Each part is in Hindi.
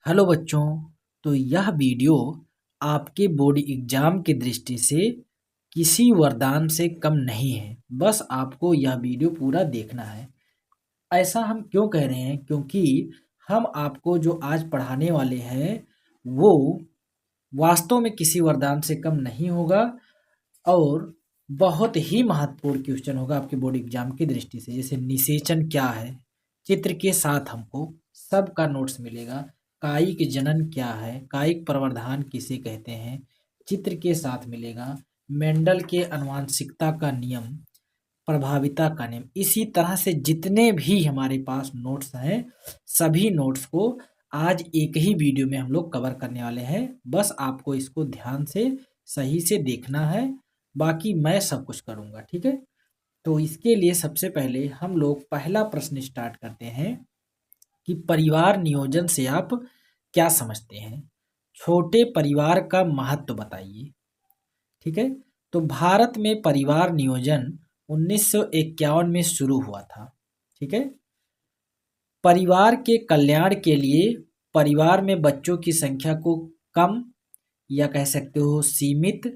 हेलो बच्चों। तो यह वीडियो आपके बोर्ड एग्जाम की दृष्टि से किसी वरदान से कम नहीं है। बस आपको यह वीडियो पूरा देखना है। ऐसा हम क्यों कह रहे हैं? क्योंकि हम आपको जो आज पढ़ाने वाले हैं वो वास्तव में किसी वरदान से कम नहीं होगा और बहुत ही महत्वपूर्ण क्वेश्चन होगा आपके बोर्ड एग्जाम की दृष्टि से। जैसे निषेचन क्या है, चित्र के साथ हमको सबका नोट्स मिलेगा। कायिक जनन क्या है, कायिक प्रवर्धान किसे कहते हैं, चित्र के साथ मिलेगा। मेंडल के आनुवंशिकता का नियम, प्रभाविता का नियम। इसी तरह से जितने भी हमारे पास नोट्स हैं सभी नोट्स को आज एक ही वीडियो में हम लोग कवर करने वाले हैं। बस आपको इसको ध्यान से सही से देखना है, बाकी मैं सब कुछ करूँगा, ठीक है? तो इसके लिए सबसे पहले हम लोग पहला प्रश्न स्टार्ट करते हैं कि परिवार नियोजन से आप क्या समझते हैं? छोटे परिवार का महत्व बताइए, ठीक है? तो भारत में परिवार नियोजन 1951 में शुरू हुआ था, ठीक है? परिवार के कल्याण के लिए परिवार में बच्चों की संख्या को कम या कह सकते हो सीमित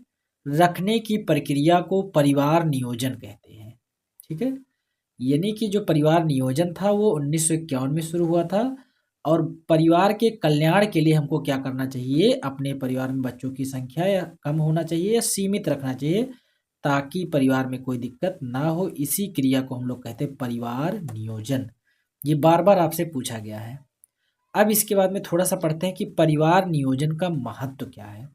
रखने की प्रक्रिया को परिवार नियोजन कहते हैं, ठीक है? यानी कि जो परिवार नियोजन था वो 1951 में शुरू हुआ था और परिवार के कल्याण के लिए हमको क्या करना चाहिए? अपने परिवार में बच्चों की संख्या या कम होना चाहिए या सीमित रखना चाहिए ताकि परिवार में कोई दिक्कत ना हो। इसी क्रिया को हम लोग कहते हैं परिवार नियोजन। ये बार बार आपसे पूछा गया है। अब इसके बाद में थोड़ा सा पढ़ते हैं कि परिवार नियोजन का महत्व क्या है।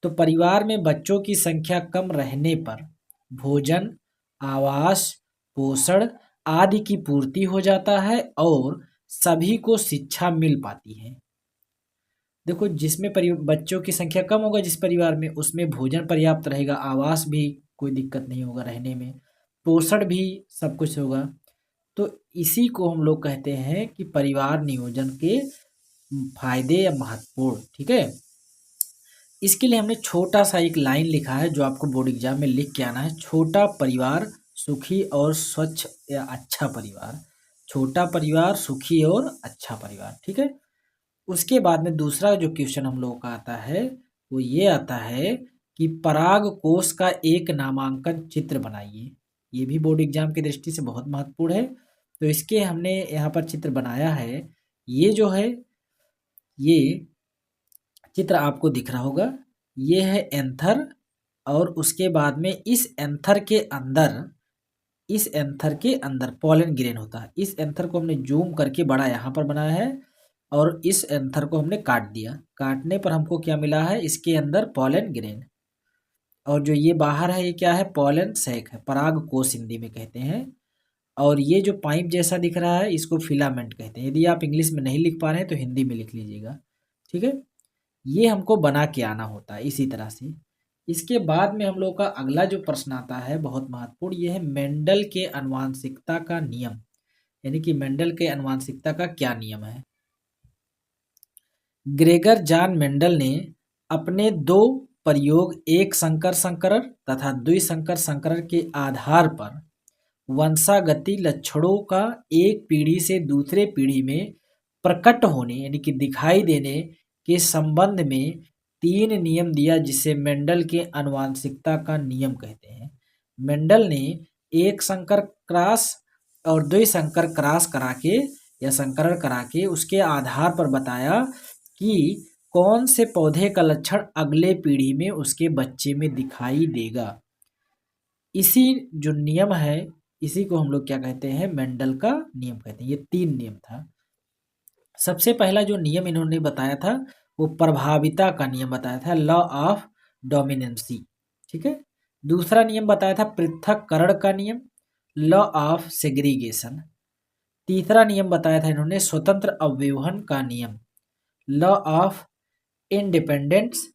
तो परिवार में बच्चों की संख्या कम रहने पर भोजन, आवास, पोषण आदि की पूर्ति हो जाता है और सभी को शिक्षा मिल पाती है। देखो, जिसमें बच्चों की संख्या कम होगा जिस परिवार में, उसमें भोजन पर्याप्त रहेगा, आवास भी कोई दिक्कत नहीं होगा रहने में, पोषण भी सब कुछ होगा। तो इसी को हम लोग कहते हैं कि परिवार नियोजन के फायदे या महत्वपूर्ण, ठीक है? इसके लिए हमने छोटा सा एक लाइन लिखा है जो आपको बोर्ड एग्जाम में लिख के आना है। छोटा परिवार सुखी और स्वच्छ या अच्छा परिवार। छोटा परिवार सुखी और अच्छा परिवार, ठीक है? उसके बाद में दूसरा जो क्वेश्चन हम लोगों का आता है वो ये आता है कि पराग कोश का एक नामांकन चित्र बनाइए। ये भी बोर्ड एग्जाम की दृष्टि से बहुत महत्वपूर्ण है। तो इसके हमने यहाँ पर चित्र बनाया है। ये जो है ये चित्र आपको दिख रहा होगा, ये है एंथर और उसके बाद में इस एंथर के अंदर पॉलन ग्रेन होता है। इस एंथर को हमने जूम करके बड़ा यहाँ पर बनाया है और इस एंथर को हमने काट दिया। काटने पर हमको क्या मिला है? इसके अंदर पॉलन ग्रेन। और जो ये बाहर है ये क्या है? पॉलन सैक है, पराग कोश हिंदी में कहते हैं। और ये जो पाइप जैसा दिख रहा है इसको फिलामेंट कहते हैं। यदि आप इंग्लिश में नहीं लिख पा रहे हैं तो हिंदी में लिख लीजिएगा, ठीक है? ये हमको बना के आना होता है इसी तरह से। इसके बाद में हम लोग का अगला जो प्रश्न आता है बहुत महत्वपूर्ण, ये है मेंडल के आनुवंशिकता का नियम। यानी कि मेंडल के आनुवंशिकता का क्या नियम है? ग्रेगर जॉन मेंडल ने अपने दो प्रयोग, एक संकर संकरण तथा द्विसंकर संकरण के आधार पर वंशागति लक्षणों का एक पीढ़ी से दूसरे पीढ़ी में प्रकट होने यानी कि दिखाई देने के संबंध में 3 नियम दिया जिसे मेंडल के आनुवंशिकता का नियम कहते हैं। मेंडल ने एक संकर क्रॉस और द्विसंकर क्रॉस करा के या संकरण करा के उसके आधार पर बताया कि कौन से पौधे का लक्षण अगले पीढ़ी में उसके बच्चे में दिखाई देगा। इसी जो नियम है इसी को हम लोग क्या कहते हैं? मेंडल का नियम कहते हैं। ये 3 नियम था। सबसे पहला जो नियम इन्होंने बताया था वो प्रभाविता का नियम बताया था, लॉ ऑफ डोमिनेंसी, ठीक है? दूसरा नियम बताया था पृथक्करण का नियम, लॉ ऑफ सेग्रीगेशन। तीसरा नियम बताया था इन्होंने स्वतंत्र अवयवहन का नियम, लॉ ऑफ इंडिपेंडेंस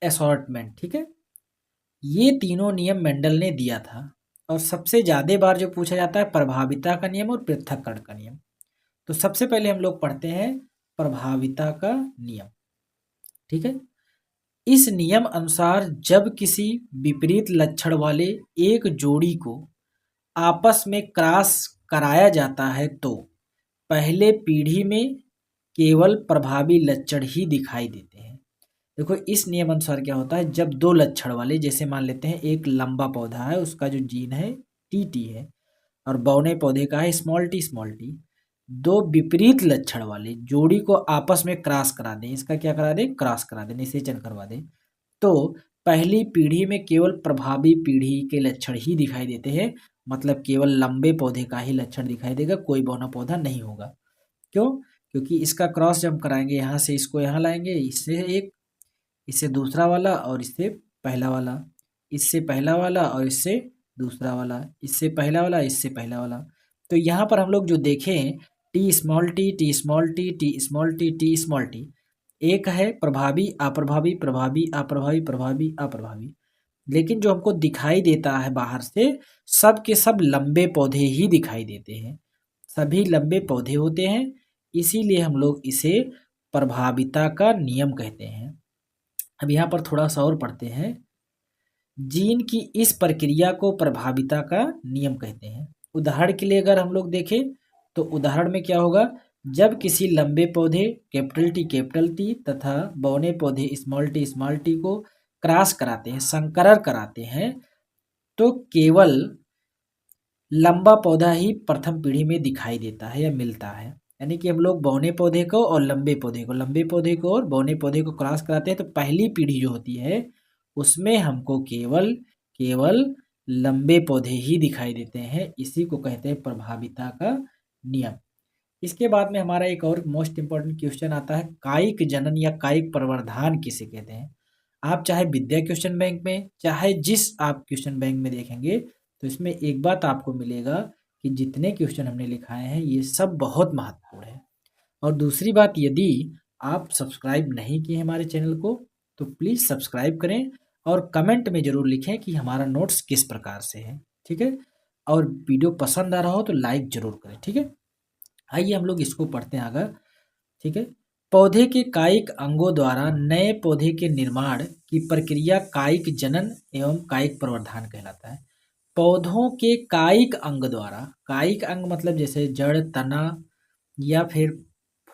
असॉर्टमेंट, ठीक है? ये तीनों नियम मेंडल ने दिया था और सबसे ज़्यादा बार जो पूछा जाता है प्रभाविता का नियम और पृथक्करण का नियम। तो सबसे पहले हम लोग पढ़ते हैं प्रभाविता का नियम, ठीक है? इस नियम अनुसार जब किसी विपरीत लक्षण वाले एक जोड़ी को आपस में क्रॉस कराया जाता है तो पहले पीढ़ी में केवल प्रभावी लक्षण ही दिखाई देते हैं। देखो इस नियम अनुसार क्या होता है, जब दो लक्षण वाले, जैसे मान लेते हैं एक लंबा पौधा है, उसका जो जीन है टी है, और बौने पौधे का है स्मॉल टी। दो विपरीत लक्षण वाले जोड़ी को आपस में क्रॉस करा दें, इसका क्या करा दें, क्रॉस करा दें, निषेचन करवा दें, तो पहली पीढ़ी में केवल प्रभावी पीढ़ी के लक्षण ही दिखाई देते हैं। मतलब केवल लंबे पौधे का ही लक्षण दिखाई देगा, कोई बौना पौधा नहीं होगा। क्यों? क्योंकि इसका क्रॉस जब कराएंगे, यहाँ से इसको यहाँ लाएंगे, इससे एक, इससे दूसरा वाला, और इससे पहला वाला, इससे पहला वाला और इससे दूसरा वाला, इससे पहला वाला, इससे पहला वाला। तो यहाँ पर हम लोग जो देखें T small T, T small T, T small T, T small T, एक है प्रभावी अप्रभावी, प्रभावी अप्रभावी, प्रभावी अप्रभावी। लेकिन जो हमको दिखाई देता है बाहर से, सब के सब लंबे पौधे ही दिखाई देते हैं, सभी लंबे पौधे होते हैं, इसीलिए हम लोग इसे प्रभाविता का नियम कहते हैं। अब यहाँ पर थोड़ा सा और पढ़ते हैं। जीन की इस प्रक्रिया को प्रभाविता का नियम कहते हैं। उदाहरण के लिए अगर हम लोग देखें तो उदाहरण में क्या होगा, जब किसी लंबे पौधे कैपिटल टी तथा बौने पौधे स्मॉल टी को क्रॉस कराते हैं, संकरण कराते हैं, तो केवल लंबा पौधा ही प्रथम पीढ़ी में दिखाई देता है या मिलता है। यानी कि हम लोग बौने पौधे को और लंबे पौधे को और बौने पौधे को क्रॉस कराते हैं, तो पहली पीढ़ी जो होती है उसमें हमको केवल केवल लंबे पौधे ही दिखाई देते हैं। इसी को कहते हैं प्रभाविता का नियम। इसके बाद में हमारा एक और मोस्ट इम्पोर्टेंट क्वेश्चन आता है, कायिक जनन या कायिक प्रवर्धन किसे कहते हैं। आप चाहे विद्या क्वेश्चन बैंक में, चाहे जिस आप क्वेश्चन बैंक में देखेंगे, तो इसमें एक बात आपको मिलेगा कि जितने क्वेश्चन हमने लिखाए हैं ये सब बहुत महत्वपूर्ण है। और दूसरी बात, यदि आप सब्सक्राइब नहीं किए हमारे चैनल को तो प्लीज़ सब्सक्राइब करें और कमेंट में ज़रूर लिखें कि हमारा नोट्स किस प्रकार से है, ठीक है। और वीडियो पसंद आ रहा हो तो लाइक ज़रूर करें, ठीक है। आइए हम लोग इसको पढ़ते हैं आगे, ठीक है। पौधे के कायिक अंगों द्वारा नए पौधे के निर्माण की प्रक्रिया कायिक जनन एवं कायिक प्रवर्धन कहलाता है। पौधों के कायिक अंग द्वारा, कायिक अंग मतलब जैसे जड़, तना या फिर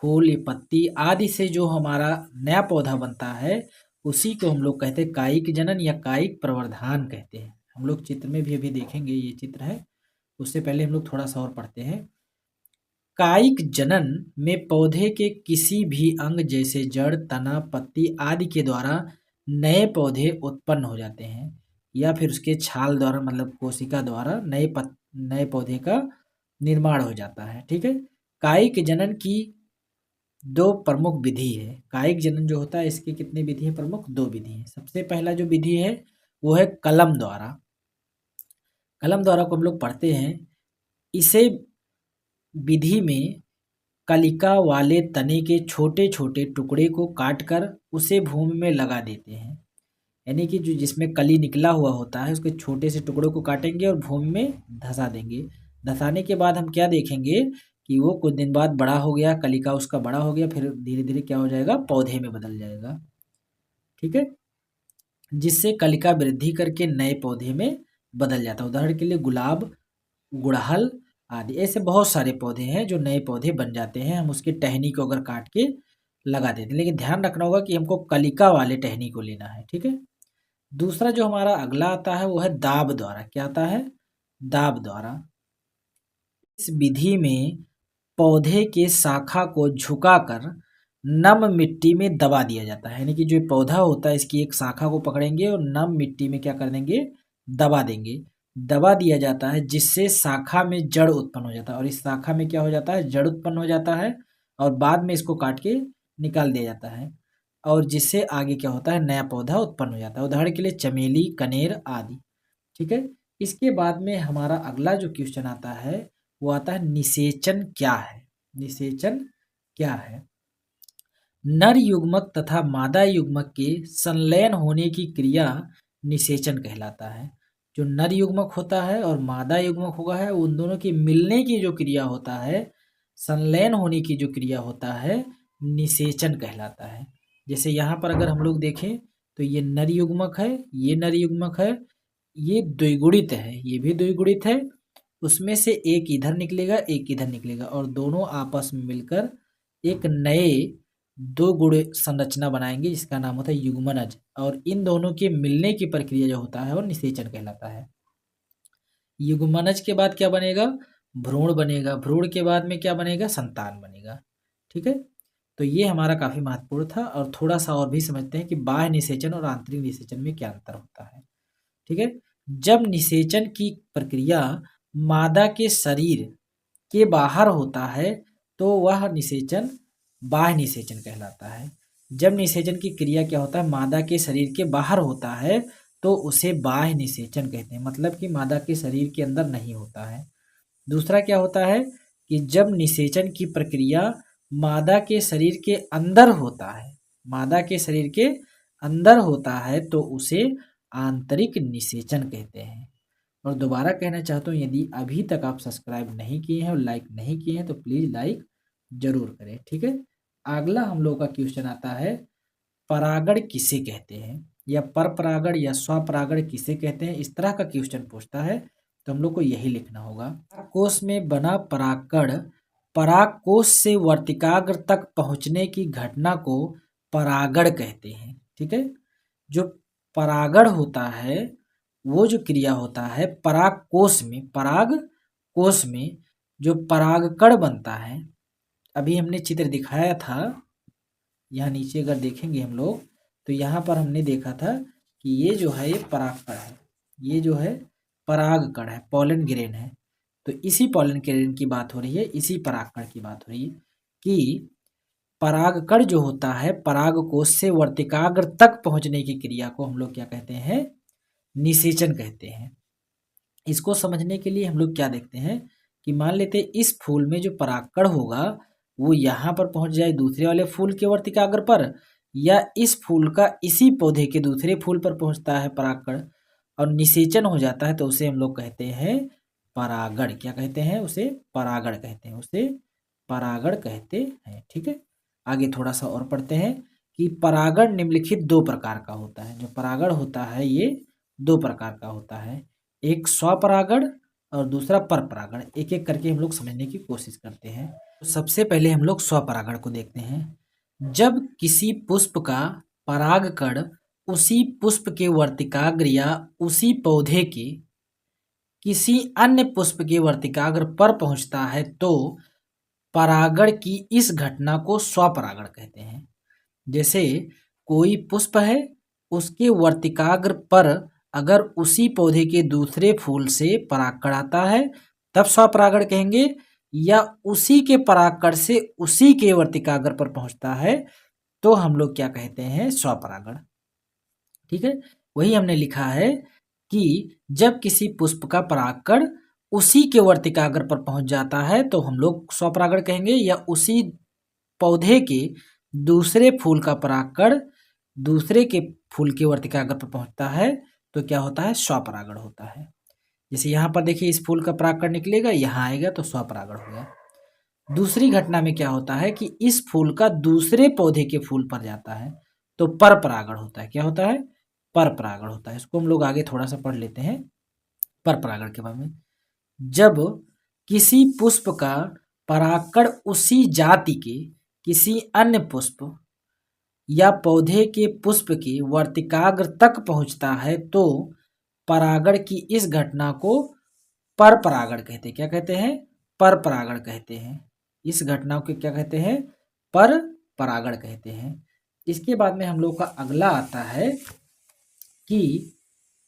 फूल, पत्ती आदि से जो हमारा नया पौधा बनता है, उसी को हम लोग कहते हैं कायिक जनन या कायिक प्रवर्धन कहते हैं। हम लोग चित्र में भी अभी देखेंगे, ये चित्र है, उससे पहले हम लोग थोड़ा सा और पढ़ते हैं। कायिक जनन में पौधे के किसी भी अंग जैसे जड़, तना, पत्ती आदि के द्वारा नए पौधे उत्पन्न हो जाते हैं, या फिर उसके छाल द्वारा मतलब कोशिका द्वारा नए पौधे का निर्माण हो जाता है, ठीक है। कायिक जनन की दो प्रमुख विधि है। कायिक जनन जो होता है इसकी कितनी विधि है, प्रमुख दो विधि है। सबसे पहला जो विधि है वो है कलम द्वारा। कलम द्वारा को हम लोग पढ़ते हैं। इसे विधि में कलिका वाले तने के छोटे छोटे टुकड़े को काटकर उसे भूमि में लगा देते हैं। यानी कि जो जिसमें कली निकला हुआ होता है उसके छोटे से टुकड़ों को काटेंगे और भूमि में धंसा देंगे। धंसाने के बाद हम क्या देखेंगे कि वो कुछ दिन बाद बड़ा हो गया, कलिका उसका बड़ा हो गया, फिर धीरे धीरे क्या हो जाएगा, पौधे में बदल जाएगा, ठीक है। जिससे कलिका वृद्धि करके नए पौधे में बदल जाता है। उदाहरण के लिए गुलाब, गुड़हल आदि ऐसे बहुत सारे पौधे हैं जो नए पौधे बन जाते हैं। हम उसकी टहनी को अगर काट के लगा देते हैं, लेकिन ध्यान रखना होगा कि हमको कलिका वाले टहनी को लेना है, ठीक है। दूसरा जो हमारा अगला आता है वो है दाब द्वारा। क्या आता है, दाब द्वारा। इस विधि में पौधे के शाखा को झुकाकर नम मिट्टी में दबा दिया जाता है। यानी कि जो पौधा होता है इसकी एक शाखा को पकड़ेंगे और नम मिट्टी में क्या कर देंगे, दबा देंगे, दबा दिया जाता है, जिससे शाखा में जड़ उत्पन्न हो जाता है। और इस शाखा में क्या हो जाता है, जड़ उत्पन्न हो जाता है, और बाद में इसको काट के निकाल दिया जाता है, और जिससे आगे क्या होता है, नया पौधा उत्पन्न हो जाता है। उदाहरण के लिए चमेली, कनेर आदि, ठीक है। इसके बाद में हमारा अगला जो क्वेश्चन आता है वो आता है निषेचन क्या है। निषेचन क्या है। नर युग्मक तथा मादा युग्मक के संलयन होने की क्रिया निषेचन कहलाता है। जो नर युग्मक होता है और मादा युग्मक होगा है, उन दोनों के मिलने की जो क्रिया होता है, संलयन होने की जो क्रिया होता है, निषेचन कहलाता है। जैसे यहाँ पर अगर हम लोग देखें तो ये नर युग्मक है, ये नर युग्मक है, ये द्विगुणित है, ये भी द्विगुणित है, उसमें से एक इधर निकलेगा, एक इधर निकलेगा, और दोनों आपस में मिलकर एक नए दो गुण संरचना बनाएंगे जिसका नाम होता है युग्मनज, और इन दोनों के मिलने की प्रक्रिया जो होता है वो निषेचन कहलाता है। युग्मनज के बाद क्या बनेगा? भ्रूण बनेगा। भ्रूण के बाद में क्या बनेगा? संतान बनेगा। ठीक है, तो ये हमारा काफी महत्वपूर्ण था। और थोड़ा सा और भी समझते हैं कि बाह्य निषेचन और आंतरिक निषेचन में क्या अंतर होता है। ठीक है, जब निषेचन की प्रक्रिया मादा के शरीर के बाहर होता है तो वह निषेचन बाह्य निषेचन कहलाता है। जब निषेचन की क्रिया क्या होता है, मादा के शरीर के बाहर होता है तो उसे बाह्य निषेचन कहते हैं, मतलब कि मादा के शरीर के अंदर नहीं होता है। दूसरा क्या होता है कि जब निषेचन की प्रक्रिया मादा के शरीर के अंदर होता है, मादा के शरीर के अंदर होता है तो उसे आंतरिक निषेचन कहते हैं। और दोबारा कहना चाहता हूँ, यदि अभी तक आप सब्सक्राइब नहीं किए हैं और लाइक नहीं किए हैं तो प्लीज़ लाइक जरूर करें। ठीक है, अगला हम लोग का क्वेश्चन आता है, परागण किसे कहते हैं, या पर परागण या स्वपरागण किसे कहते हैं, इस तरह का क्वेश्चन पूछता है तो हम लोग को यही लिखना होगा। कोश में बना परागकण परागकोश से वर्तिकाग्र तक पहुंचने की घटना को परागण कहते हैं। ठीक है, जो परागण होता है वो जो क्रिया होता है परागकोश में, परागकोश में जो परागकण बनता है, अभी हमने चित्र दिखाया था, यहाँ नीचे अगर देखेंगे हम लोग तो यहाँ पर हमने देखा था कि ये जो है ये परागकण है, ये जो है परागकण है, पॉलन ग्रेन है। तो इसी पॉलन ग्रेन की बात हो रही है, इसी परागकण की बात हो रही है कि परागकण जो होता है परागकोश से वर्तिकाग्र तक पहुंचने की क्रिया को हम लोग क्या कहते हैं? निषेचन कहते हैं। इसको समझने के लिए हम लोग क्या देखते हैं कि मान लेते हैं इस फूल में जो परागकण होगा वो यहाँ पर पहुंच जाए दूसरे वाले फूल के वर्तिकाग्र पर, या इस फूल का इसी पौधे के दूसरे फूल पर पहुंचता है परागकण और निषेचन हो जाता है, तो उसे हम लोग कहते हैं परागण। क्या कहते हैं? उसे परागण कहते हैं, उसे परागण कहते हैं। ठीक है, आगे थोड़ा सा और पढ़ते हैं कि परागण निम्नलिखित दो प्रकार का होता है। जो परागण होता है ये दो प्रकार का होता है, एक स्वपरागण और दूसरा पर परागण। एक एक करके हम लोग समझने की कोशिश करते हैं। तो सबसे पहले हम लोग स्वपरागण को देखते हैं। जब किसी पुष्प का परागकण उसी पुष्प के वर्तिकाग्र या उसी पौधे के किसी अन्य पुष्प के वर्तिकाग्र पर पहुंचता है तो परागण की इस घटना को स्वपरागण कहते हैं। जैसे कोई पुष्प है, उसके वर्तिकाग्र पर अगर उसी पौधे के दूसरे फूल से परागकण आता है तब स्वपरागण कहेंगे, या उसी के परागकण से उसी के वर्तिकाग्र पर पहुंचता है तो हम लोग क्या कहते हैं? स्वपरागण। ठीक है, वही हमने लिखा है कि जब किसी पुष्प का परागकण उसी के वर्तिकाग्र पर पहुंच जाता है तो हम लोग स्वपरागण कहेंगे, या उसी पौधे के दूसरे फूल का परागकण दूसरे के फूल के वर्तिकाग्र पर पहुंचता है तो क्या होता है? स्वपरागण होता है। जैसे यहाँ पर देखिए इस फूल का परागकण निकलेगा, यहाँ आएगा तो स्वपरागण हो गया। दूसरी घटना में क्या होता है कि इस फूल का दूसरे पौधे के फूल पर जाता है तो पर परागण होता है। क्या होता है? पर परागण होता है। इसको हम लोग आगे थोड़ा सा पढ़ लेते हैं पर परागण के बारे में। जब किसी पुष्प का परागकण उसी जाति के किसी अन्य पुष्प या पौधे के पुष्प के वर्तिकाग्र तक पहुंचता है तो परागण की इस घटना को पर परागण कहते हैं। क्या कहते हैं? पर परागण कहते हैं। इस घटना को क्या कहते हैं? पर परागण कहते हैं। इसके बाद में हम लोग का अगला आता है कि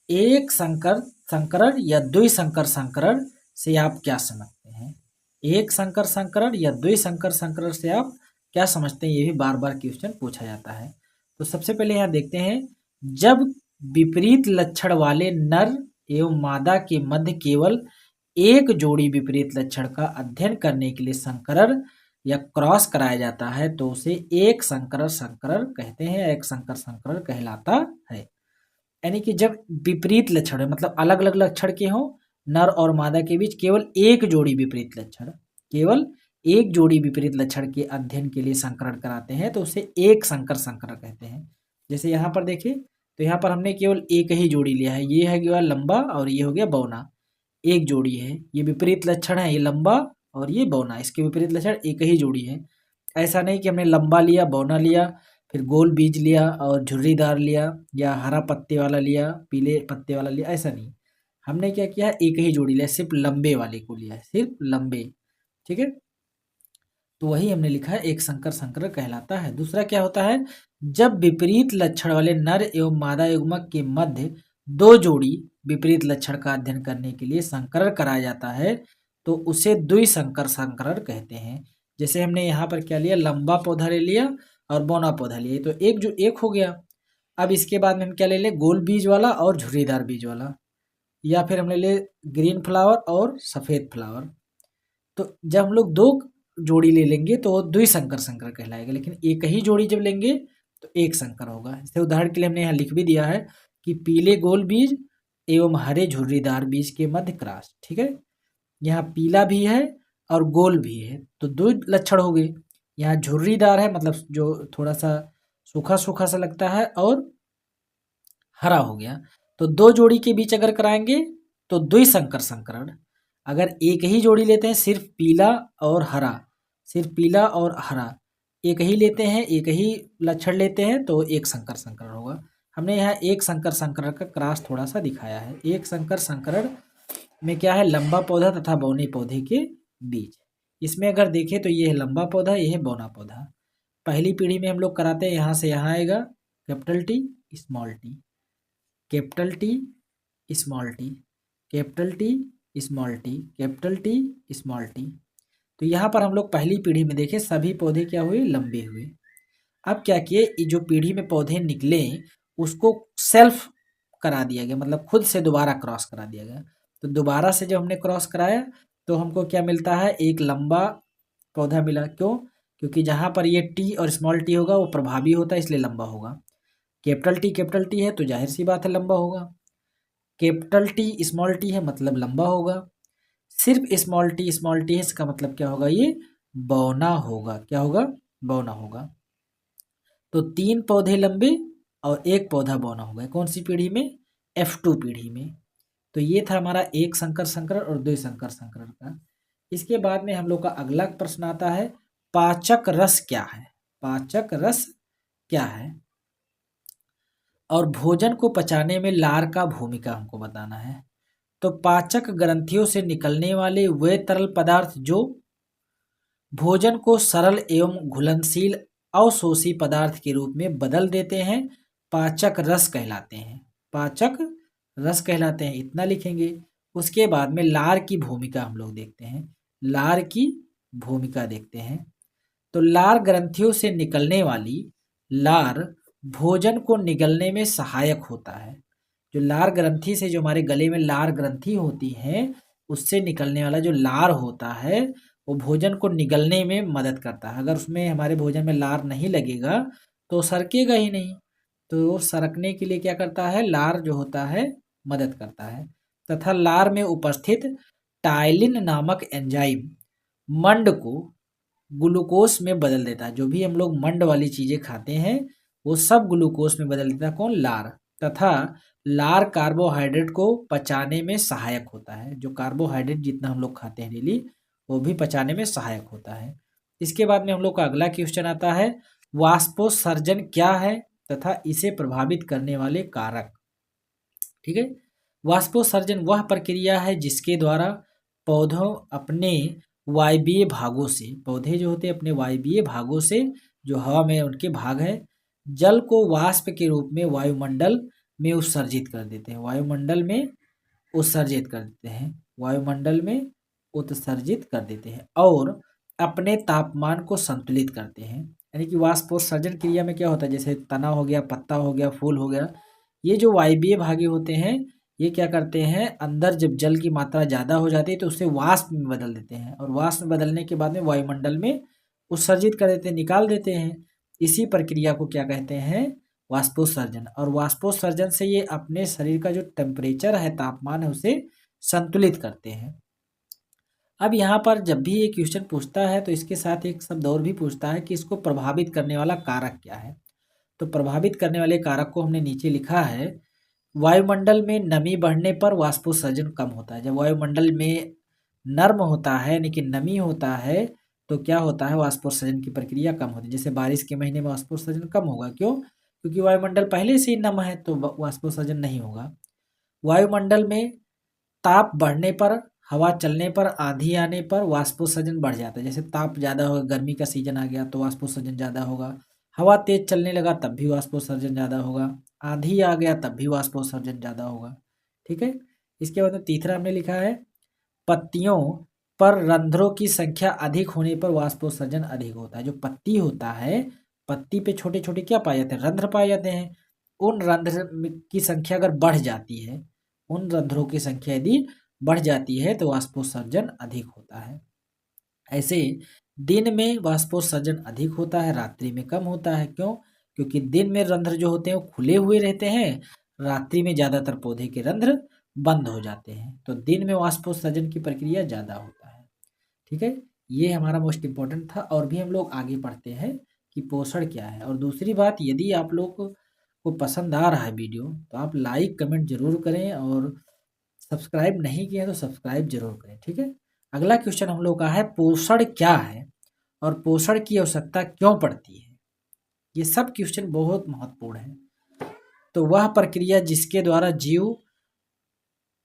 एक संकरण या द्विसंकर संकरण से आप क्या समझते हैं? एक संकर संकरण या द्विसंकर संकरण से आप क्या समझते हैं? ये भी बार बार क्वेश्चन पूछा जाता है। तो सबसे पहले यहाँ देखते हैं, जब विपरीत लक्षण वाले नर एवं मादा के मध्य केवल एक जोड़ी विपरीत लक्षण का अध्ययन करने के लिए संकरण या क्रॉस कराया जाता है तो उसे एक संकरण संकरण कहते हैं, एक संकर संकरण कहलाता है। यानी कि जब विपरीत लक्षण है, मतलब अलग अलग लक्षण के हों, नर और मादा के बीच केवल एक जोड़ी विपरीत लक्षण, केवल एक जोड़ी विपरीत लक्षण के अध्ययन के लिए संकरण कराते हैं तो उसे एक संकर संकरण कहते हैं। जैसे यहाँ पर देखिए तो यहाँ पर हमने केवल एक ही जोड़ी लिया है, ये है गया लंबा और ये हो गया बौना, एक जोड़ी है। ये विपरीत लक्षण है, ये लंबा और ये बौना, इसके विपरीत लक्षण एक ही जोड़ी है। ऐसा नहीं कि हमने लंबा लिया, बौना लिया, फिर गोल बीज लिया और झुर्रीदार लिया, या हरा पत्ते वाला लिया, पीले पत्ते वाला लिया, ऐसा नहीं। हमने क्या किया, एक ही जोड़ी लिया, सिर्फ लंबे वाले को लिया है, सिर्फ लंबे। ठीक है, तो वही हमने लिखा है एक संकर संकरण कहलाता है। दूसरा क्या होता है, जब विपरीत लक्षण वाले नर एवं मादा युग्मक के मध्य दो जोड़ी विपरीत लक्षण का अध्ययन करने के लिए संकरण कराया जाता है तो उसे द्विसंकर संकरण कहते हैं। जैसे हमने यहाँ पर क्या लिया, लंबा पौधा ले लिया और बौना पौधा लिया, तो एक जो एक हो गया। अब इसके बाद में हम क्या ले लें, गोल बीज वाला और झुर्रीदार बीज वाला, या फिर हम ले ले ग्रीन फ्लावर और सफ़ेद फ्लावर। तो जब हम लोग दो जोड़ी ले लेंगे तो वो द्विसंकर संकर कहलाएगा, लेकिन एक ही जोड़ी जब लेंगे तो एक संकर होगा। जैसे उदाहरण के लिए हमने यहाँ लिख भी दिया है कि पीले गोल बीज एवं हरे झुर्रीदार बीज के मध्य क्रॉस। ठीक है, यहाँ पीला भी है और गोल भी है, तो दो लक्षण हो गए। यहाँ झुर्रीदार है, मतलब जो थोड़ा सा सूखा सूखा सा लगता है, और हरा हो गया, तो दो जोड़ी के बीच अगर कराएंगे तो द्विसंकर संकरण। अगर एक ही जोड़ी लेते हैं, सिर्फ पीला और हरा, सिर्फ पीला और हरा एक ही लेते हैं, एक ही लक्षण लेते हैं, तो एक संकर संकरण होगा। हमने यहाँ एक संकर संकरण का क्रॉस थोड़ा सा दिखाया है। एक संकर संकरण में क्या है, लंबा पौधा तथा बौने पौधे के बीच। इसमें अगर देखें तो ये है लंबा पौधा, ये है बौना पौधा। पहली पीढ़ी में हम लोग कराते हैं, यहाँ से यहाँ आएगा capital T small T, capital T small T, capital T small T, capital T small T. तो यहाँ पर हम लोग पहली पीढ़ी में देखें सभी पौधे क्या हुए, लंबे हुए। अब क्या किए, ये जो पीढ़ी में पौधे निकले उसको सेल्फ करा दिया गया, मतलब खुद से दोबारा क्रॉस करा दिया गया। तो दोबारा से जब हमने क्रॉस कराया तो हमको क्या मिलता है, एक लंबा पौधा मिला। क्यों, क्योंकि जहाँ पर ये टी और स्मॉल टी होगा वो प्रभावी होता है, इसलिए लंबा होगा। कैपिटल टी है तो जाहिर सी बात है लंबा होगा। कैपिटल टी स्मॉल टी है मतलब लंबा होगा। सिर्फ स्मॉल टी है, इसका मतलब क्या होगा, ये बौना होगा। क्या होगा, बौना होगा। तो 3 पौधे लंबे और एक पौधा बौना होगा। कौन सी पीढ़ी में, F2 पीढ़ी में। तो ये था हमारा एक संकर संकरण और द्विसंकर संकरण का। इसके बाद में हम लोग का अगला प्रश्न आता है, पाचक रस क्या है। पाचक रस क्या है, और भोजन को पचाने में लार का भूमिका हमको बताना है। तो पाचक ग्रंथियों से निकलने वाले वे तरल पदार्थ जो भोजन को सरल एवं घुलनशील अवशोषी पदार्थ के रूप में बदल देते हैं, पाचक रस कहलाते हैं। पाचक रस कहलाते हैं, इतना लिखेंगे। उसके बाद में लार की भूमिका हम लोग देखते हैं, लार की भूमिका देखते हैं। तो लार ग्रंथियों से निकलने वाली लार भोजन को निगलने में सहायक होता है। जो लार ग्रंथि से, जो हमारे गले में लार ग्रंथि होती है, उससे निकलने वाला जो लार होता है वो भोजन को निगलने में मदद करता है। अगर उसमें हमारे भोजन में लार नहीं लगेगा तो सरकेगा ही नहीं। तो सरकने के लिए क्या करता है, लार जो होता है मदद करता है। तथा लार में उपस्थित टाइलिन नामक एंजाइम मंड को ग्लूकोज में बदल देता है। जो भी हम लोग मंड वाली चीज़ें खाते हैं वो सब ग्लूकोज में बदल देता है। कौन, लार। तथा लार कार्बोहाइड्रेट को पचाने में सहायक होता है। जो कार्बोहाइड्रेट जितना हम लोग खाते हैं डेली, वो भी पचाने में सहायक होता है। इसके बाद में हम लोग का अगला क्वेश्चन आता है, वाष्पोत्सर्जन क्या है तथा इसे प्रभावित करने वाले कारक। ठीक है, वाष्पोत्सर्जन वह प्रक्रिया है जिसके द्वारा पौधों अपने वायवीय भागों से, पौधे जो होते हैं अपने वायवीय भागों से, जो हवा में उनके भाग है, जल को वाष्प के रूप में वायुमंडल में उत्सर्जित कर देते हैं। वायुमंडल में उत्सर्जित कर देते हैं, वायुमंडल में उत्सर्जित कर देते हैं और अपने तापमान को संतुलित करते हैं। यानी कि वाष्पोत्सर्जन क्रिया में क्या होता है, जैसे तना हो गया, पत्ता हो गया, फूल हो गया, ये जो वायवीय भागे होते हैं ये क्या करते हैं, अंदर जब जल की मात्रा ज़्यादा हो जाती है तो उसे वाष्प में बदल देते हैं, और वाष्प में बदलने के बाद में वायुमंडल में उत्सर्जित कर देते हैं, निकाल देते हैं। इसी प्रक्रिया को क्या कहते हैं, वाष्पोत्सर्जन। और वाष्पोत्सर्जन से ये अपने शरीर का जो टेम्परेचर है, तापमान है, उसे संतुलित करते हैं। अब यहाँ पर जब भी ये क्वेश्चन पूछता है तो इसके साथ एक शब्द और भी पूछता है कि इसको प्रभावित करने वाला कारक क्या है। तो प्रभावित करने वाले कारक को हमने नीचे लिखा है, वायुमंडल में नमी बढ़ने पर वाष्पोत्सर्जन कम होता है। जब वायुमंडल में नर्म होता है यानी कि नमी होता है तो क्या होता है, वाष्पोत्सर्जन की प्रक्रिया कम होती है। जैसे बारिश के महीने में वाष्पोत्सर्जन कम होगा, क्यों? क्योंकि वायुमंडल पहले से ही नम है, तो वाष्पोत्सर्जन नहीं होगा। वायुमंडल में ताप बढ़ने पर, हवा चलने पर, आंधी आने पर वाष्पोत्सर्जन बढ़ जाता है। जैसे ताप ज़्यादा होगा, गर्मी का सीजन आ गया तो वाष्पोत्सर्जन ज़्यादा होगा। हवा तेज चलने लगा तब भी वाष्पोत्सर्जन ज़्यादा होगा। आंधी आ गया तब भी वाष्पोत्सर्जन ज़्यादा होगा। ठीक है। इसके बाद में तीसरा हमने लिखा है, पत्तियों पर रंध्रों की संख्या अधिक होने पर वाष्पोत्सर्जन अधिक होता है। जो पत्ती होता है, पत्ती पे छोटे छोटे क्या पाए जाते हैं, रंध्र पाए जाते हैं। उन रंध्र की संख्या अगर बढ़ जाती है, उन रंध्रों की संख्या यदि बढ़ जाती है तो वाष्पोत्सर्जन अधिक होता है। ऐसे दिन में वाष्पोत्सर्जन अधिक होता है, रात्रि में कम होता है। क्यों? क्योंकि दिन में रंध्र जो होते हैं वो खुले हुए रहते हैं, रात्रि में ज़्यादातर पौधे के रंध्र बंद हो जाते हैं, तो दिन में वाष्पोत्सर्जन की प्रक्रिया ज़्यादा होता है। ठीक है, ये हमारा मोस्ट इम्पोर्टेंट था। और भी हम लोग आगे पढ़ते हैं कि पोषण क्या है। और दूसरी बात, यदि आप लोग को पसंद आ रहा है वीडियो तो आप लाइक कमेंट जरूर करें, और सब्सक्राइब नहीं किया तो सब्सक्राइब जरूर करें। ठीक है। अगला क्वेश्चन हम लोग का है, पोषण क्या है और पोषण की आवश्यकता क्यों पड़ती है। ये सब क्वेश्चन बहुत महत्वपूर्ण है। तो वह प्रक्रिया जिसके द्वारा जीव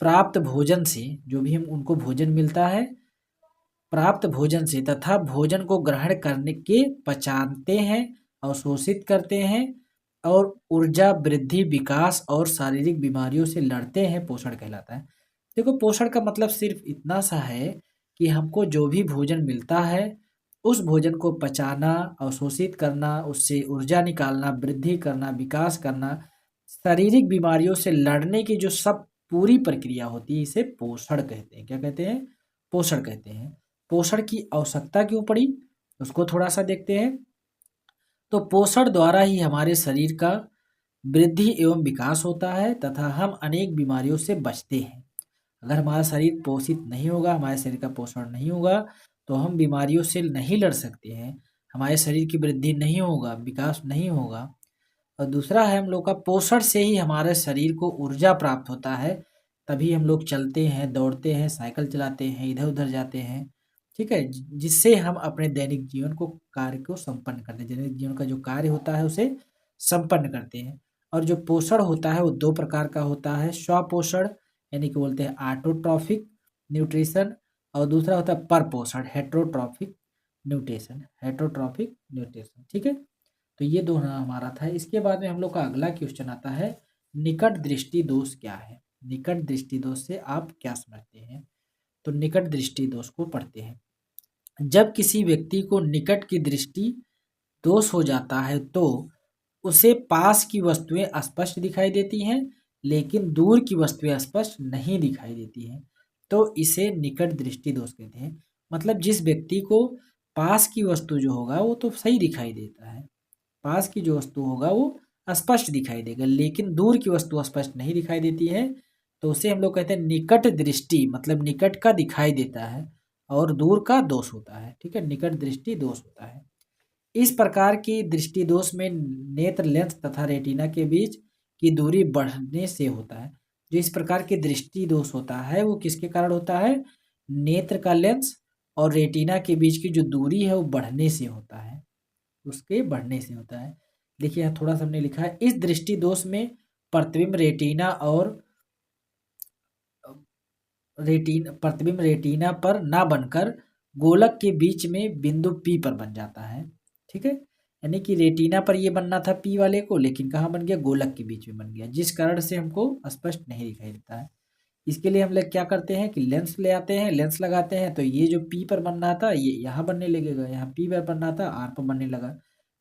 प्राप्त भोजन से, जो भी हम उनको भोजन मिलता है, प्राप्त भोजन से तथा भोजन को ग्रहण करने के पचाते हैं, अवशोषित करते हैं और ऊर्जा वृद्धि, विकास और शारीरिक बीमारियों से लड़ते हैं, पोषण कहलाता है। देखो, पोषण का मतलब सिर्फ इतना सा है कि हमको जो भी भोजन मिलता है उस भोजन को पचाना, अवशोषित करना, उससे ऊर्जा निकालना, वृद्धि करना, विकास करना, शारीरिक बीमारियों से लड़ने की जो सब पूरी प्रक्रिया होती है, इसे पोषण कहते हैं। क्या कहते हैं? पोषण कहते हैं। पोषण की आवश्यकता क्यों पड़ी, उसको थोड़ा सा देखते हैं। तो पोषण द्वारा ही हमारे शरीर का वृद्धि एवं विकास होता है तथा हम अनेक बीमारियों से बचते हैं। अगर हमारा शरीर पोषित नहीं होगा, हमारे शरीर का पोषण नहीं होगा, तो हम बीमारियों से नहीं लड़ सकते हैं, हमारे शरीर की वृद्धि नहीं होगा, विकास नहीं होगा। और दूसरा है, हम लोग का पोषण से ही हमारे शरीर को ऊर्जा प्राप्त होता है, तभी हम लोग चलते हैं, दौड़ते हैं, साइकिल चलाते हैं, इधर उधर जाते हैं। ठीक है, जिससे हम अपने दैनिक जीवन को, कार्य को संपन्न करते हैं, दैनिक जीवन का जो कार्य होता है उसे संपन्न करते हैं। और जो पोषण होता है वो दो प्रकार का होता है, स्वपोषण यानी कि बोलते हैं ऑटोट्रॉफिक न्यूट्रिशन, और दूसरा होता है परपोषण, हेट्रोट्रॉफिक न्यूट्रिशन, हेट्रोट्रॉफिक न्यूट्रिशन। ठीक है, तो ये दोनों हमारा था। इसके बाद में हम लोग का अगला क्वेश्चन आता है, निकट दृष्टि दोष क्या है। निकट दृष्टि दोष से आप क्या समझते हैं? तो निकट दृष्टि दोष को पढ़ते हैं। जब किसी व्यक्ति को निकट की दृष्टि दोष हो जाता है तो उसे पास की वस्तुएं स्पष्ट दिखाई देती हैं, लेकिन दूर की वस्तुएं स्पष्ट नहीं दिखाई देती हैं, तो इसे निकट दृष्टि दोष कहते हैं। मतलब जिस व्यक्ति को पास की वस्तु जो होगा वो तो सही दिखाई देता है, पास की जो वस्तु होगा वो स्पष्ट दिखाई देगा, लेकिन दूर की वस्तु स्पष्ट नहीं दिखाई देती है, तो उसे हम लोग कहते हैं निकट दृष्टि, मतलब निकट का दिखाई देता है और दूर का दोष होता है। ठीक है, निकट दृष्टि दोष होता है। इस प्रकार की दृष्टि दोष में नेत्र लेंस तथा रेटिना के बीच की दूरी बढ़ने से होता है। जो इस प्रकार की दृष्टि दोष होता है वो किसके कारण होता है? नेत्र का लेंस और रेटिना के बीच की जो दूरी है वो बढ़ने से होता है, उसके बढ़ने से होता है। देखिए यहाँ थोड़ा सा हमने लिखा है, इस दृष्टि दोष में प्रतिबिंब रेटिना और प्रतिबिंब रेटिना पर ना बनकर गोलक के बीच में बिंदु P पर बन जाता है। ठीक है, यानी कि रेटिना पर ये बनना था P वाले को, लेकिन कहाँ बन गया? गोलक के बीच में बन गया, जिस कारण से हमको स्पष्ट नहीं दिखाई देता है। इसके लिए हम लोग क्या करते हैं कि लेंस ले आते हैं, लेंस लगाते हैं, तो ये जो P पर बनना था ये यहाँ बनने लगेगा, यहाँ P पर बनना था R पर बनने लगा,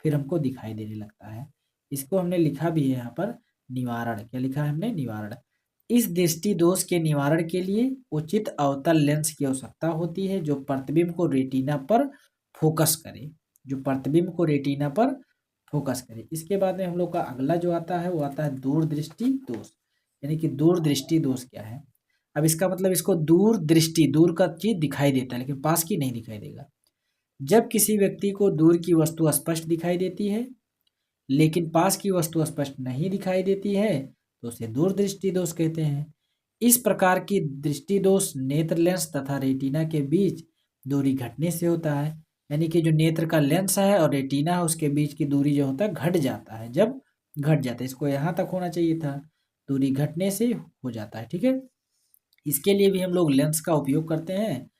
फिर हमको दिखाई देने लगता है। इसको हमने लिखा भी है यहाँ पर, निवारण। क्या लिखा है हमने? निवारण। इस दृष्टि दोष के निवारण के लिए उचित अवतल लेंस की आवश्यकता होती है, जो प्रतिबिंब को रेटिना पर फोकस करे, जो प्रतिबिंब को रेटिना पर फोकस करे। इसके बाद में हम लोग का अगला जो आता है वो आता है दूरदृष्टि दोष। यानी कि दूरदृष्टि दोष क्या है? अब इसका मतलब, इसको दूर दृष्टि, दूर का चीज दिखाई देता है लेकिन पास की नहीं दिखाई देगा। जब किसी व्यक्ति को दूर की वस्तु स्पष्ट दिखाई देती है लेकिन पास की वस्तु स्पष्ट नहीं दिखाई देती है, तो उसे दूरदृष्टि दोष कहते हैं। इस प्रकार की दृष्टि दोष नेत्र लेंस तथा रेटिना के बीच दूरी घटने से होता है। यानी कि जो नेत्र का लेंस है और रेटिना है उसके बीच की दूरी जो होता है घट जाता है। जब घट जाता है, इसको यहाँ तक होना चाहिए था, दूरी घटने से हो जाता है। ठीक है, इसके लिए भी हम लोग लेंस का उपयोग करते हैं।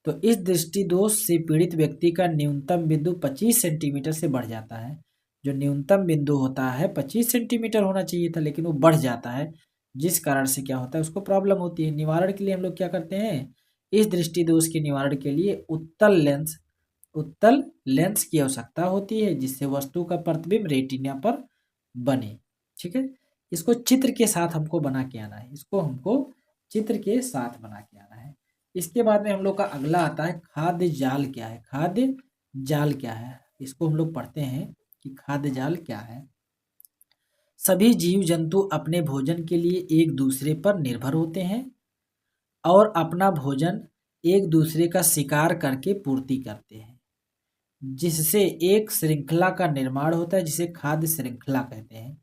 तो इस दृष्टि दोष से पीड़ित व्यक्ति का न्यूनतम बिंदु 25 सेंटीमीटर से बढ़ जाता है। जो न्यूनतम बिंदु होता है 25 सेंटीमीटर होना चाहिए था, लेकिन वो बढ़ जाता है, जिस कारण से क्या होता है, उसको प्रॉब्लम होती है। निवारण के लिए हम लोग क्या करते हैं, इस दृष्टि दोष के निवारण के लिए उत्तल लेंस की आवश्यकता होती है, जिससे वस्तु का प्रतिबिंब रेटिना पर बने। ठीक है, इसको चित्र के साथ हमको बना के आना है, इसको हमको चित्र के साथ बना के आना है। इसके बाद में हम लोग का अगला आता है खाद्य जाल क्या है। खाद्य जाल क्या है, इसको हम लोग पढ़ते हैं कि खाद्य जाल क्या है। सभी जीव जंतु अपने भोजन के लिए एक दूसरे पर निर्भर होते हैं और अपना भोजन एक दूसरे का शिकार करके पूर्ति करते हैं, जिससे एक श्रृंखला का निर्माण होता है, जिसे खाद्य श्रृंखला कहते हैं।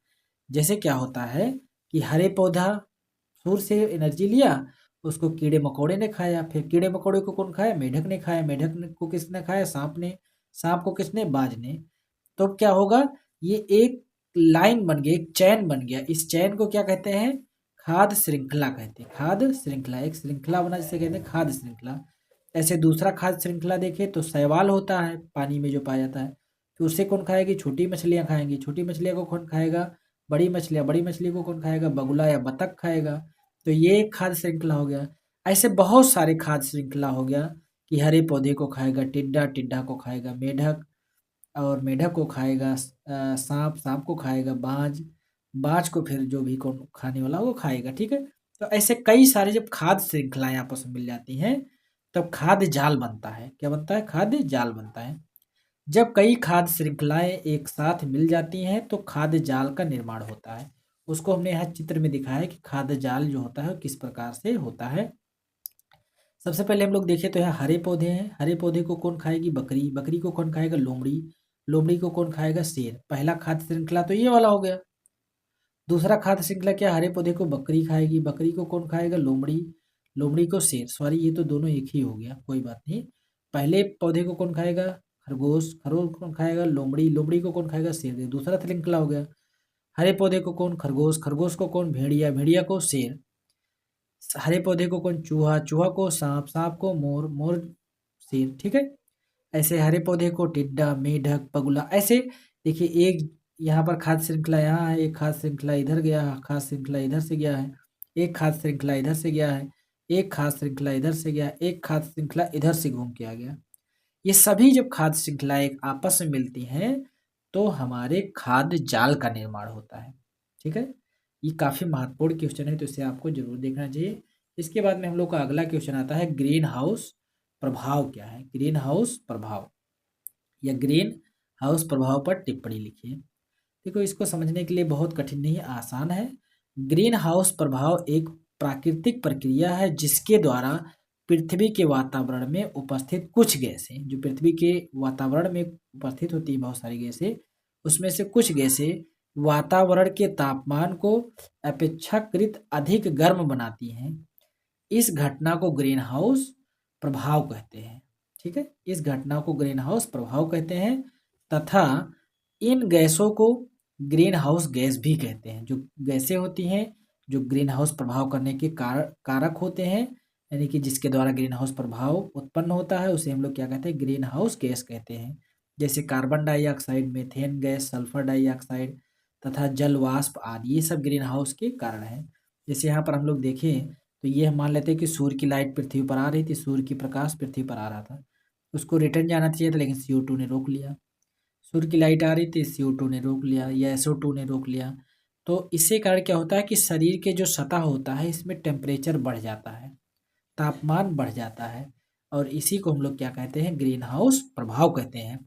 जैसे क्या होता है कि हरे पौधा सूर्य से एनर्जी लिया, उसको कीड़े मकोड़े ने खाया, फिर कीड़े मकोड़े को कौन खाया, मेढक ने खाया, को किसने खाया, सांप ने, सांप को किसने, बाज ने। तो क्या होगा, ये एक लाइन बन गई, एक चैन बन गया। इस चैन को क्या कहते हैं, खाद्य श्रृंखला कहते हैं। खाद्य श्रृंखला, एक श्रृंखला बना जिसे कहते हैं खाद्य श्रृंखला। ऐसे दूसरा खाद्य श्रृंखला देखें तो शैवाल होता है, पानी में जो पाया जाता है। तो उससे कौन खाएगी, छोटी मछलियां खाएंगी। छोटी मछलियां को कौन खाएगा, बड़ी मछलियां। बड़ी मछली को कौन खाएगा, बगुला या बतख खाएगा। तो ये एक खाद्य श्रृंखला हो गया। ऐसे बहुत सारे खाद्य श्रृंखला हो गया कि हरे पौधे को खाएगा टिड्डा, टिड्डा को खाएगा मेढक, और मेढक को खाएगा सांप, सांप को खाएगा बाज, बाज को फिर जो भी कौन खाने वाला वो खाएगा। ठीक है, तो ऐसे कई सारे जब खाद्य श्रृंखलाएं आपस में मिल जाती हैं तब खाद्य जाल बनता है। क्या बनता है, खाद्य जाल बनता है। जब कई खाद्य श्रृंखलाएं एक साथ मिल जाती हैं तो खाद्य जाल का निर्माण होता है। उसको हमने यहाँ चित्र में दिखाया है कि खाद्य जाल जो होता है किस प्रकार से होता है। सबसे पहले हम लोग देखें तो यहाँ हरे पौधे हैं। हरे पौधे को कौन खाएगी, बकरी। बकरी को कौन खाएगा, लोमड़ी। लोमड़ी को कौन खाएगा, शेर। पहला खाद्य श्रृंखला तो ये वाला हो गया। दूसरा खाद्य श्रृंखला क्या, हरे पौधे को बकरी खाएगी। बकरी को कौन खाएगा, लोमड़ी। लोमड़ी को शेर। सॉरी, ये तो दोनों एक ही हो गया, कोई बात नहीं। पहले पौधे को कौन खाएगा, खरगोश। खरगोश को कौन खाएगा, लोमड़ी। लोमड़ी को कौन खाएगा, शेर। दूसरा श्रृंखला हो गया। हरे पौधे को कौन, खरगोश। खरगोश को कौन, भेड़िया। भेड़िया को शेर। हरे पौधे को कौन, चूहा। चूहा को सांप। सांप को मोर। मोर शेर। ठीक है, ऐसे हरे पौधे को टिड्डा, मेढक, बगुला। ऐसे देखिए, एक यहाँ पर खाद्य श्रृंखला यहाँ है, एक खाद्य श्रृंखला इधर गया, खाद्य श्रृंखला इधर से गया है, एक खाद्य श्रृंखला इधर से गया है, एक खाद्य श्रृंखला इधर से गया, एक खाद्य श्रृंखला इधर से घूम के आ गया। ये सभी जब खाद्य श्रृंखलाएं आपस में मिलती हैं तो हमारे खाद्य जाल का निर्माण होता है। ठीक है, ये काफी महत्वपूर्ण क्वेश्चन है, तो इसे आपको जरूर देखना चाहिए। इसके बाद में हम लोग का अगला क्वेश्चन आता है, ग्रीन हाउस प्रभाव क्या है। ग्रीन हाउस प्रभाव या ग्रीन हाउस प्रभाव पर टिप्पणी लिखिए। देखो, इसको समझने के लिए बहुत कठिन नहीं, आसान है। ग्रीन हाउस प्रभाव एक प्राकृतिक प्रक्रिया है जिसके द्वारा पृथ्वी के वातावरण में उपस्थित कुछ गैसें, जो पृथ्वी के वातावरण में उपस्थित होती है बहुत सारी गैसें, उसमें से कुछ गैसें वातावरण के तापमान को अपेक्षाकृत अधिक गर्म बनाती हैं। इस घटना को ग्रीन हाउस प्रभाव कहते हैं। ठीक है, इस घटना को ग्रीन हाउस प्रभाव कहते हैं तथा इन गैसों को ग्रीन हाउस गैस भी कहते हैं। जो गैसें होती हैं जो ग्रीन हाउस प्रभाव करने के कारक होते हैं, यानी कि जिसके द्वारा ग्रीन हाउस प्रभाव उत्पन्न होता है, उसे हम लोग क्या कहते हैं, ग्रीन हाउस गैस कहते हैं। जैसे carbon dioxide, methane gas, sulphur dioxide तथा जल वाष्प आदि, ये सब ग्रीन हाउस के कारण हैं। जैसे यहाँ पर हम लोग देखें तो ये हम मान लेते हैं कि सूर्य की लाइट पृथ्वी पर आ रही थी, सूर्य की प्रकाश पृथ्वी पर आ रहा था, उसको रिटर्न जाना चाहिए था लेकिन CO2 ने रोक लिया। सूर्य की लाइट आ रही थी, CO2 ने रोक लिया या SO2 ने रोक लिया। तो इससे कारण क्या होता है कि शरीर के जो सतह होता है इसमें टेम्परेचर बढ़ जाता है, तापमान बढ़ जाता है, और इसी को हम लोग क्या कहते हैं, ग्रीन हाउस प्रभाव कहते हैं।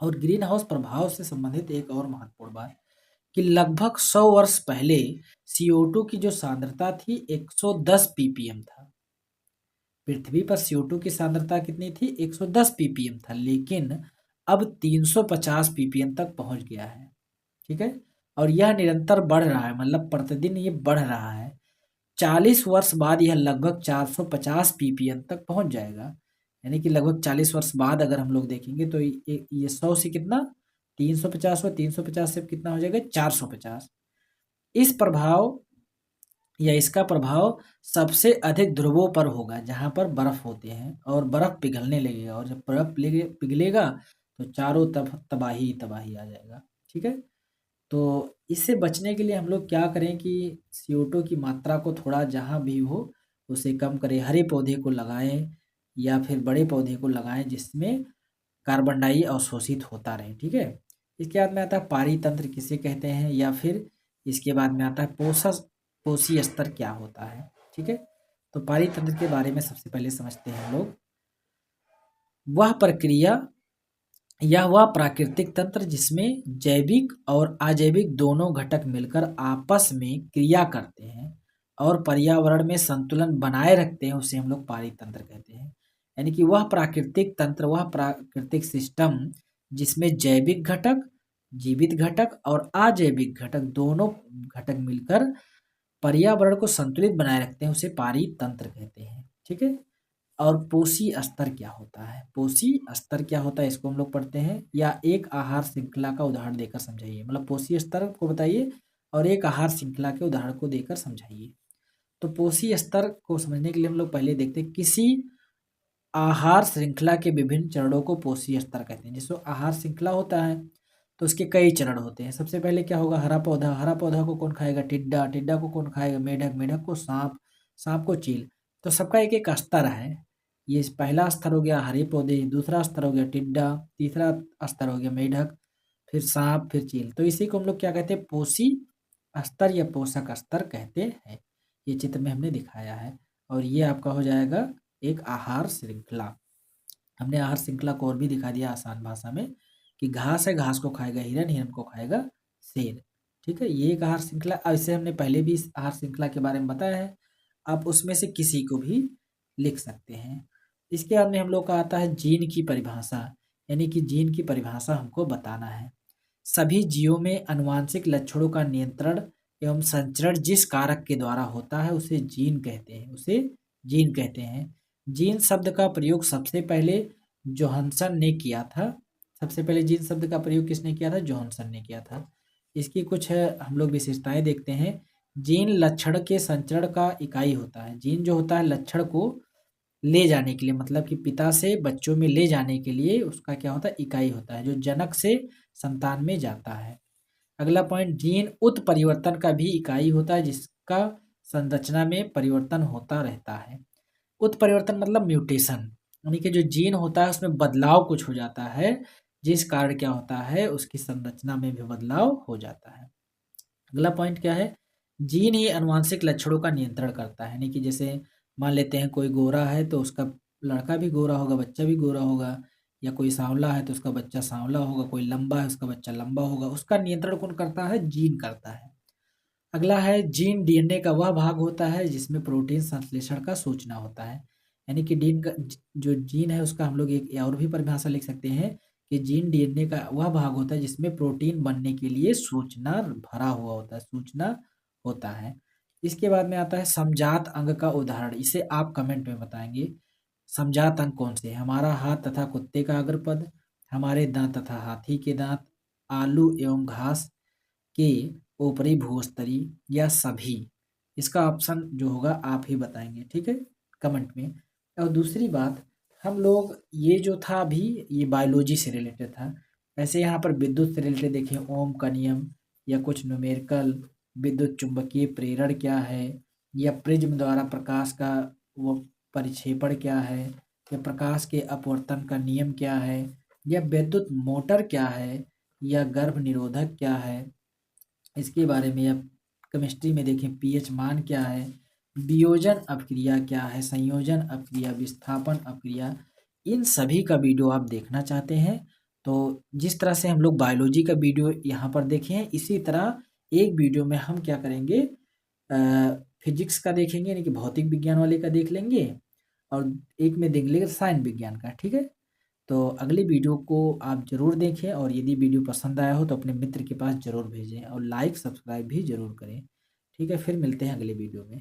और ग्रीन हाउस प्रभाव से संबंधित एक और महत्वपूर्ण बात कि लगभग 100 वर्ष पहले CO2 की जो सांद्रता थी 110 ppm था। पृथ्वी पर CO2 की सांद्रता कितनी थी, 110 ppm था, लेकिन अब 350 ppm तक पहुंच गया है। ठीक है, और यह निरंतर बढ़ रहा है, मतलब प्रतिदिन ये बढ़ रहा है। 40 वर्ष बाद यह लगभग 450 ppm तक पहुंच जाएगा। यानी कि लगभग 40 वर्ष बाद अगर हम लोग देखेंगे तो ये 100 से कितना 350 हुआ, 350 से कितना हो जाएगा 450। इस प्रभाव या इसका प्रभाव सबसे अधिक ध्रुवों पर होगा जहां पर बर्फ होते हैं और बर्फ पिघलने लगेगा, और जब बर्फ पिघलेगा तो चारों तरफ तबाही तबाही आ जाएगा। ठीक है, तो इससे बचने के लिए हम लोग क्या करें कि CO2 की मात्रा को थोड़ा जहाँ भी हो उसे कम करें, हरे पौधे को लगाएं या फिर बड़े पौधे को लगाएं जिसमें कार्बन डाई अवशोषित होता रहे। ठीक है, इसके बाद में आता है पारी तंत्र किसे कहते हैं, या फिर इसके बाद में आता है पोषी स्तर क्या होता है। ठीक है, तो पारी तंत्र के बारे में सबसे पहले समझते हैं हम लोग। वह प्रक्रिया यह वह प्राकृतिक तंत्र जिसमें जैविक और अजैविक दोनों घटक मिलकर आपस में क्रिया करते हैं और पर्यावरण में संतुलन बनाए रखते हैं, उसे हम लोग पारितंत्र कहते हैं। यानी कि वह प्राकृतिक तंत्र, वह प्राकृतिक सिस्टम जिसमें जैविक घटक, जीवित घटक और अजैविक घटक दोनों घटक मिलकर पर्यावरण को संतुलित बनाए रखते हैं, उसे पारितंत्र कहते हैं। ठीक है, और पोषी स्तर क्या होता है, पोषी स्तर क्या होता है इसको हम लोग पढ़ते हैं, या एक आहार श्रृंखला का उदाहरण देकर समझाइए। मतलब पोषी स्तर को बताइए और एक आहार श्रृंखला के उदाहरण को देकर समझाइए। तो पोषी स्तर को समझने के लिए हम लोग पहले देखते हैं किसी आहार श्रृंखला के विभिन्न चरणों को पोषी स्तर कहते हैं। जैसे आहार श्रृंखला होता है तो उसके कई चरण होते हैं। सबसे पहले क्या होगा, हरा पौधा, हरा पौधा को कौन खाएगा, टिड्डा, टिड्डा को कौन खाएगा, मेढक, मेढक को सांप, सांप को चील। तो सबका एक एक स्तर है। ये पहला स्तर हो गया हरे पौधे, दूसरा स्तर हो गया टिड्डा, तीसरा स्तर हो गया मेढक, फिर सांप, फिर चील। तो इसी को हम लोग क्या कहते हैं, पोषी स्तर या पोषक स्तर कहते हैं। ये चित्र में हमने दिखाया है, और ये आपका हो जाएगा एक आहार श्रृंखला। हमने आहार श्रृंखला को और भी दिखा दिया आसान भाषा में कि घास है, घास को खाएगा हिरन, हिरन को खाएगा शेर। ठीक है, ये एक आहार श्रृंखला, ऐसे हमने पहले भी इस आहार श्रृंखला के बारे में बताया है। आप उसमें से किसी को भी लिख सकते हैं। इसके बाद में हम लोग का आता है जीन की परिभाषा, यानी कि जीन की परिभाषा हमको बताना है। सभी जीवों में अनुवांशिक लक्षणों का नियंत्रण एवं संचरण जिस कारक के द्वारा होता है उसे जीन कहते हैं, उसे जीन कहते हैं। जीन शब्द का प्रयोग सबसे पहले जोहानसन ने किया था। सबसे पहले जीन शब्द का प्रयोग किसने किया था, जोहानसन ने किया था। इसकी कुछ हम लोग विशेषताएं देखते हैं। जीन लक्षण के संचरण का इकाई होता है। जीन जो होता है लक्षण को ले जाने के लिए, मतलब कि पिता से बच्चों में ले जाने के लिए उसका क्या होता है, इकाई होता है जो जनक से संतान में जाता है। अगला पॉइंट, जीन उत्परिवर्तन का भी इकाई होता है जिसका संरचना में परिवर्तन होता रहता है। उत्परिवर्तन मतलब म्यूटेशन, यानी कि जो जीन होता है उसमें बदलाव कुछ हो जाता है, जिस कारण क्या होता है उसकी संरचना में भी बदलाव हो जाता है। अगला पॉइंट क्या है, जीन ही आनुवंशिक लक्षणों का नियंत्रण करता है। यानी कि जैसे मान लेते हैं कोई गोरा है तो उसका लड़का भी गोरा होगा, बच्चा भी गोरा होगा, या कोई सांवला है तो उसका बच्चा सांवला होगा, कोई लंबा है उसका बच्चा लंबा होगा। उसका नियंत्रण कौन करता है, जीन करता है। अगला है जीन डीएनए का वह भाग होता है जिसमें प्रोटीन संश्लेषण का सूचना होता है। यानी कि डीन का जो जीन है उसका हम लोग एक और भी परिभाषा लिख सकते हैं कि जीन डीएनए का वह भाग होता है जिसमें प्रोटीन बनने के लिए सूचना भरा हुआ होता है, सूचना होता है। इसके बाद में आता है समजात अंग का उदाहरण, इसे आप कमेंट में बताएंगे। समजात अंग कौन से हैं? हमारा हाथ तथा कुत्ते का अग्रपद, हमारे दांत तथा हाथी के दांत, आलू एवं घास के ऊपरी भूस्तरी, या सभी। इसका ऑप्शन जो होगा आप ही बताएंगे, ठीक है, कमेंट में। और दूसरी बात, हम लोग ये जो था अभी ये बायोलॉजी से रिलेटेड था। ऐसे यहाँ पर विद्युत से रिलेटेड देखें, ओम का नियम या कुछ न्यूमेरिकल, विद्युत चुंबकीय प्रेरण क्या है, या प्रिज्म द्वारा प्रकाश का वो परिक्षेपण क्या है, या प्रकाश के अपवर्तन का नियम क्या है, या विद्युत मोटर क्या है, या गर्भ निरोधक क्या है, इसके बारे में। या केमिस्ट्री में देखें पीएच मान क्या है, वियोजन अपक्रिया क्या है, संयोजन अपक्रिया, विस्थापन अपक्रिया। इन सभी का वीडियो आप देखना चाहते हैं तो जिस तरह से हम लोग बायोलॉजी का वीडियो यहाँ पर देखे हैं, इसी तरह एक वीडियो में हम क्या करेंगे, फिजिक्स का देखेंगे, यानी कि भौतिक विज्ञान वाले का देख लेंगे, और एक में देख लेंगे रसायन विज्ञान का। ठीक है, तो अगली वीडियो को आप ज़रूर देखें, और यदि वीडियो पसंद आया हो तो अपने मित्र के पास ज़रूर भेजें, और लाइक सब्सक्राइब भी ज़रूर करें। ठीक है, फिर मिलते हैं अगले वीडियो में।